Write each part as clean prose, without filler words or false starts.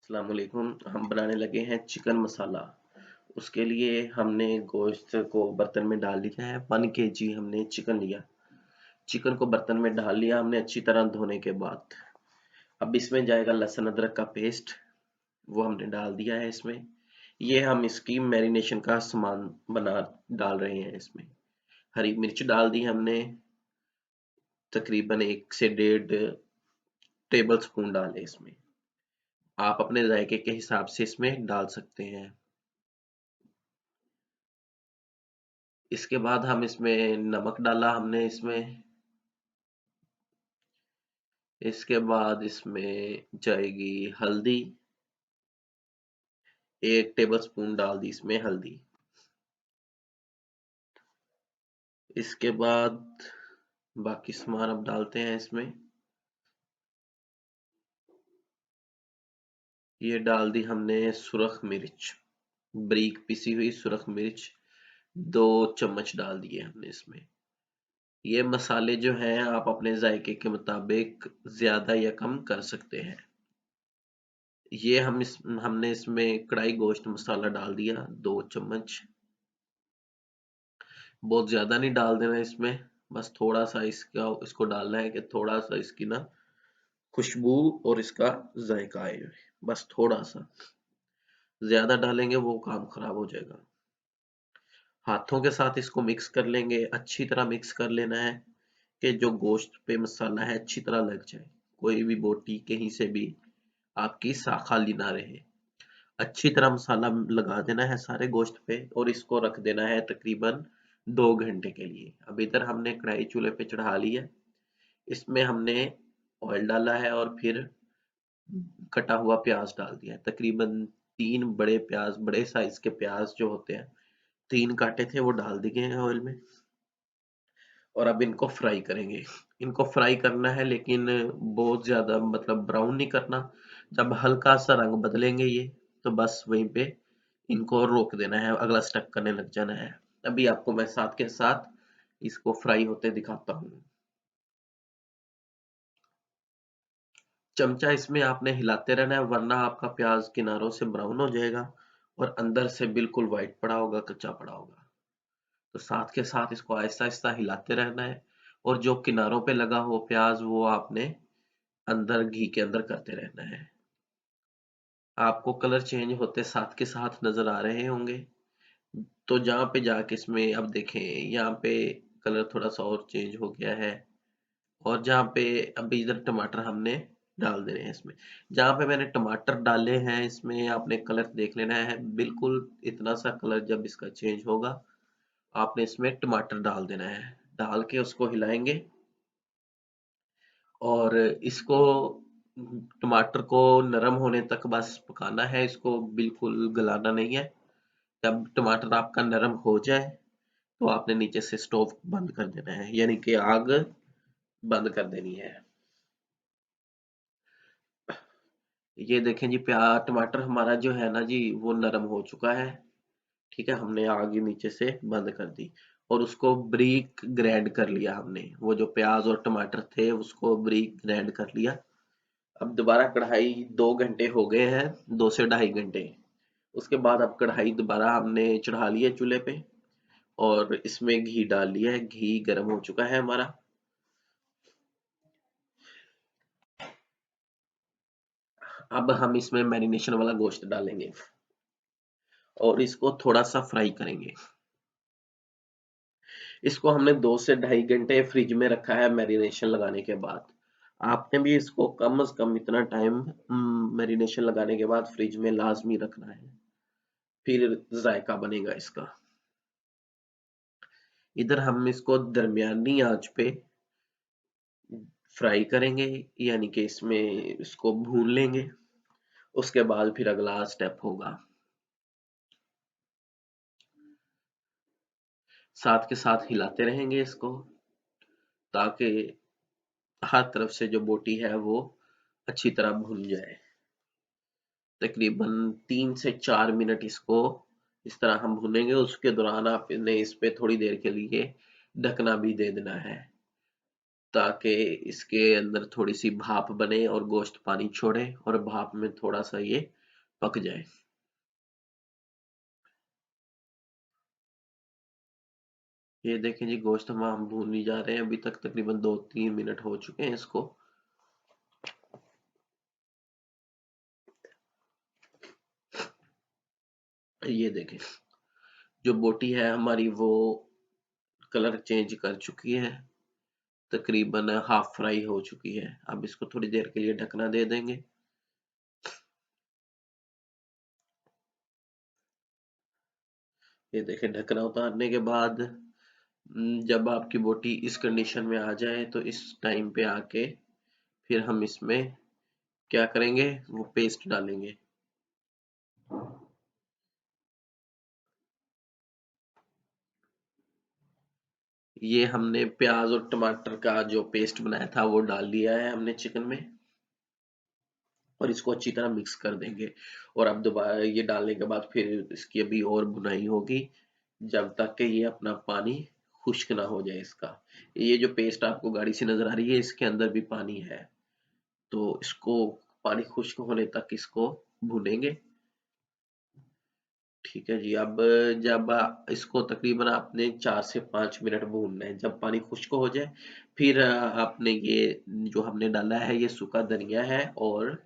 अस्सलाम वालेकुम। हम बनाने लगे हैं चिकन मसाला। उसके लिए हमने गोश्त को बर्तन में डाल लिया है। 1 kg हमने चिकन लिया। चिकन को बर्तन में डाल लिया हमने अच्छी तरह धोने के बाद। अब इसमें जाएगा लहसुन अदरक का पेस्ट, वो हमने डाल दिया है इसमें। ये हम इसकी मैरिनेशन का सामान बना डाल रहे हैं इसमें। हरी मिर्च डाल दी हमने, तकरीबन 1 से 1.5 टेबल स्पून डाले इसमें। आप अपने जायके के हिसाब से इसमें डाल सकते हैं। इसके बाद हम इसमें नमक डाला हमने इसमें। इसके बाद इसमें जाएगी हल्दी, 1 टेबल स्पून डाल दी इसमें हल्दी। इसके बाद बाकी सामान अब डालते हैं इसमें। ये डाल दी हमने सुरख मिर्च, बारीक पिसी हुई सुरख मिर्च 2 चम्मच डाल दिए हमने इसमें। ये मसाले जो हैं आप अपने जायके के मुताबिक ज्यादा या कम कर सकते हैं। ये हमने इसमें कढ़ाई गोश्त मसाला डाल दिया 2 चम्मच। बहुत ज्यादा नहीं डाल देना इसमें, बस थोड़ा सा इसको डालना है कि थोड़ा सा इसकी ना खुशबू और इसका जायका आए। बस थोड़ा सा, ज्यादा डालेंगे वो काम खराब हो जाएगा। हाथों के साथ इसको मिक्स कर लेंगे, अच्छी तरह मिक्स कर लेना है कि जो गोश्त पे मसाला है अच्छी तरह लग जाए, कोई भी बोटी कहीं से भी आपकी खाली ना रहे। अच्छी तरह मसाला लगा देना है सारे गोश्त पे और इसको रख देना है तकरीबन 2 घंटे के लिए। अब इधर हमने कढ़ाई चूल्हे पे चढ़ा ली है। इसमें हमने ऑयल डाला है और फिर कटा हुआ प्याज डाल दिया है। तकरीबन 3 बड़े प्याज, बड़े साइज के प्याज जो होते हैं, 3 काटे थे वो डाल दिए हैं ऑयल में। और अब इनको फ्राई करेंगे। इनको फ्राई करना है लेकिन बहुत ज्यादा मतलब ब्राउन नहीं करना। जब हल्का सा रंग बदलेंगे ये, तो बस वहीं पे इनको रोक देना है, अगला स्टेप करने लग जाना है। अभी आपको मैं साथ के साथ इसको फ्राई होते दिखाता हूँ। चमचा इसमें आपने हिलाते रहना है, वरना आपका प्याज किनारों से ब्राउन हो जाएगा और अंदर से बिल्कुल व्हाइट पड़ा होगा, कच्चा पड़ा होगा। तो साथ के साथ इसको आहिस्ता आहिस्ता हिलाते रहना है। और जो किनारों पे लगा हो प्याज वो आपने अंदर घी के अंदर करते रहना है। आपको कलर चेंज होते साथ के साथ नजर आ रहे होंगे। तो जहाँ पे जाके इसमें अब देखें, यहाँ पे कलर थोड़ा सा और चेंज हो गया है। और जहाँ पे अभी इधर टमाटर हमने डाल देने हैं इसमें। जहाँ पे मैंने टमाटर डाले हैं इसमें आपने कलर देख लेना है, बिल्कुल इतना सा कलर जब इसका चेंज होगा आपने इसमें टमाटर डाल देना है। डाल के उसको हिलाएंगे और इसको टमाटर को नरम होने तक बस पकाना है, इसको बिल्कुल गलाना नहीं है। जब टमाटर आपका नरम हो जाए तो आपने नीचे से स्टोव बंद कर देना है, यानी कि आग बंद कर देनी है। ये देखें जी, प्याज टमाटर हमारा जो है ना जी वो नरम हो चुका है। ठीक है, हमने आग ही नीचे से बंद कर दी और उसको ब्रीक ग्राइंड कर लिया हमने। वो जो प्याज और टमाटर थे उसको ब्रीक ग्राइंड कर लिया। अब दोबारा कढ़ाई, 2 घंटे हो गए हैं, 2 से ढाई घंटे। उसके बाद अब कढ़ाई दोबारा हमने चढ़ा ली है चूल्हे पे और इसमें घी डाल लिया है। घी गर्म हो चुका है हमारा। अब हम इसमें मैरिनेशन वाला गोश्त डालेंगे और इसको थोड़ा सा फ्राई करेंगे। इसको हमने 2 से ढाई घंटे फ्रिज में रखा है मैरिनेशन लगाने के बाद। आपने भी इसको कम से कम इतना टाइम मैरिनेशन लगाने के बाद फ्रिज में लाजमी रखना है, फिर जायका बनेगा इसका। इधर हम इसको दरमियानी आंच पे फ्राई करेंगे, यानी कि इसमें इसको भून लेंगे। उसके बाद फिर अगला स्टेप होगा। साथ के साथ हिलाते रहेंगे इसको ताकि हर तरफ से जो बोटी है वो अच्छी तरह भुन जाए। तकरीबन 3 से 4 मिनट इसको इस तरह हम भुनेंगे। उसके दौरान आपने इस पे थोड़ी देर के लिए ढकना भी दे देना है। ताकि इसके अंदर थोड़ी सी भाप बने और गोश्त पानी छोड़े और भाप में थोड़ा सा ये पक जाए। ये देखें जी, गोश्त हम भून जा रहे हैं, अभी तक तकरीबन 2-3 मिनट हो चुके हैं इसको। ये देखें, जो बोटी है हमारी वो कलर चेंज कर चुकी है, तकरीबन हाफ फ्राई हो चुकी है। अब इसको थोड़ी देर के लिए ढकना दे देंगे। ये देखें, ढकना उतारने के बाद जब आपकी बोटी इस कंडीशन में आ जाए तो इस टाइम पे आके फिर हम इसमें क्या करेंगे, वो पेस्ट डालेंगे। ये हमने प्याज और टमाटर का जो पेस्ट बनाया था वो डाल दिया है हमने चिकन में, और इसको अच्छी तरह मिक्स कर देंगे। और अब दोबारा ये डालने के बाद फिर इसकी अभी और बुनाई होगी, जब तक कि ये अपना पानी खुश्क ना हो जाए इसका। ये जो पेस्ट आपको गाढ़ी सी नजर आ रही है, इसके अंदर भी पानी है, तो इसको पानी खुश्क होने तक इसको भूनेंगे। ठीक है जी। अब जब इसको तकरीबन आपने 4 से 5 मिनट भूनना है, जब पानी खुश्क हो जाए फिर आपने ये जो हमने डाला है ये सूखा धनिया है, और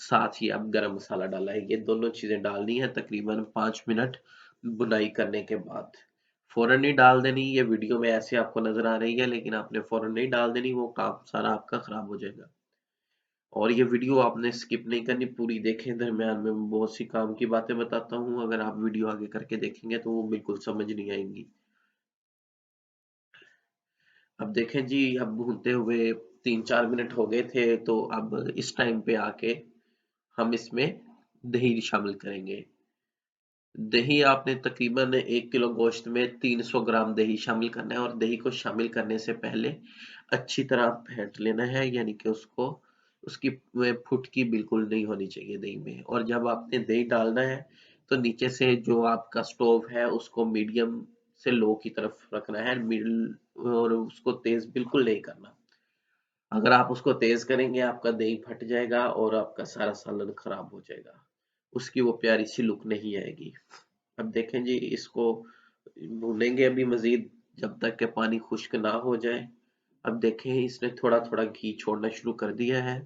साथ ही अब गरम मसाला डाला है। ये दोनों चीजें डालनी है तकरीबन 5 मिनट बुनाई करने के बाद। फौरन नहीं डाल देनी, ये वीडियो में ऐसे आपको नजर आ रही है लेकिन आपने फौरन नहीं डाल देनी, वो काम सारा आपका खराब हो जाएगा। और ये वीडियो आपने स्किप नहीं करनी, पूरी देखें। दरम्यान में मैं बहुत सी काम की बातें बताता हूँ, अगर आप वीडियो आगे करके देखेंगे तो वो बिल्कुल समझ नहीं आएंगी। अब देखें जी, अब भूनते हुए 3-4 मिनट हो गए थे, तो अब इस टाइम पे आके हम इसमें दही शामिल करेंगे। दही आपने तकरीबन 1 किलो गोश्त में 300 ग्राम दही शामिल करना है, और दही को शामिल करने से पहले अच्छी तरह फेंट लेना है, यानी कि उसको उसकी फुटकी बिल्कुल नहीं होनी चाहिए दही में। और जब आपने दही डालना है तो नीचे से जो आपका स्टोव है उसको मीडियम से लो की तरफ रखना है, मिडिल, और उसको तेज बिल्कुल नहीं करना। अगर आप उसको तेज करेंगे आपका दही फट जाएगा और आपका सारा सालन खराब हो जाएगा, उसकी वो प्यारी सी लुक नहीं आएगी। अब देखें जी, इसको भूनेंगे अभी मजीद जब तक के पानी खुश्क ना हो जाए। अब देखें, इसने थोड़ा थोड़ा घी छोड़ना शुरू कर दिया है।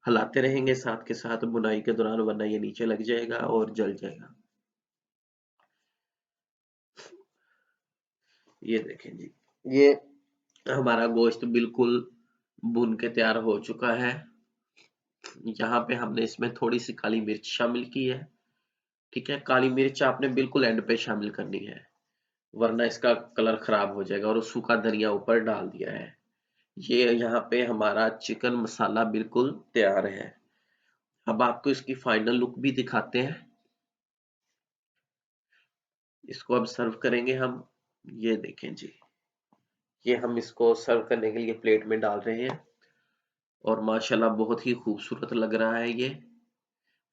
हिलाते रहेंगे साथ के साथ बुनाई के दौरान, वरना ये नीचे लग जाएगा और जल जाएगा। ये देखें जी, ये हमारा गोश्त बिल्कुल भुन के तैयार हो चुका है। यहाँ पे हमने इसमें थोड़ी सी काली मिर्च शामिल की है। ठीक है, काली मिर्च आपने बिल्कुल एंड पे शामिल करनी है, वरना इसका कलर खराब हो जाएगा। और सूखा धनिया ऊपर डाल दिया है। ये यहाँ पे हमारा चिकन मसाला बिल्कुल तैयार है। अब आपको इसकी फाइनल लुक भी दिखाते हैं। इसको अब सर्व करेंगे हम। ये देखें जी, ये हम इसको सर्व करने के लिए प्लेट में डाल रहे हैं, और माशाल्लाह बहुत ही खूबसूरत लग रहा है ये।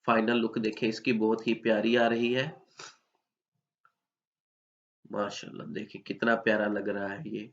फाइनल लुक देखें इसकी, बहुत ही प्यारी आ रही है। माशाल्लाह देखिए कितना प्यारा लग रहा है ये।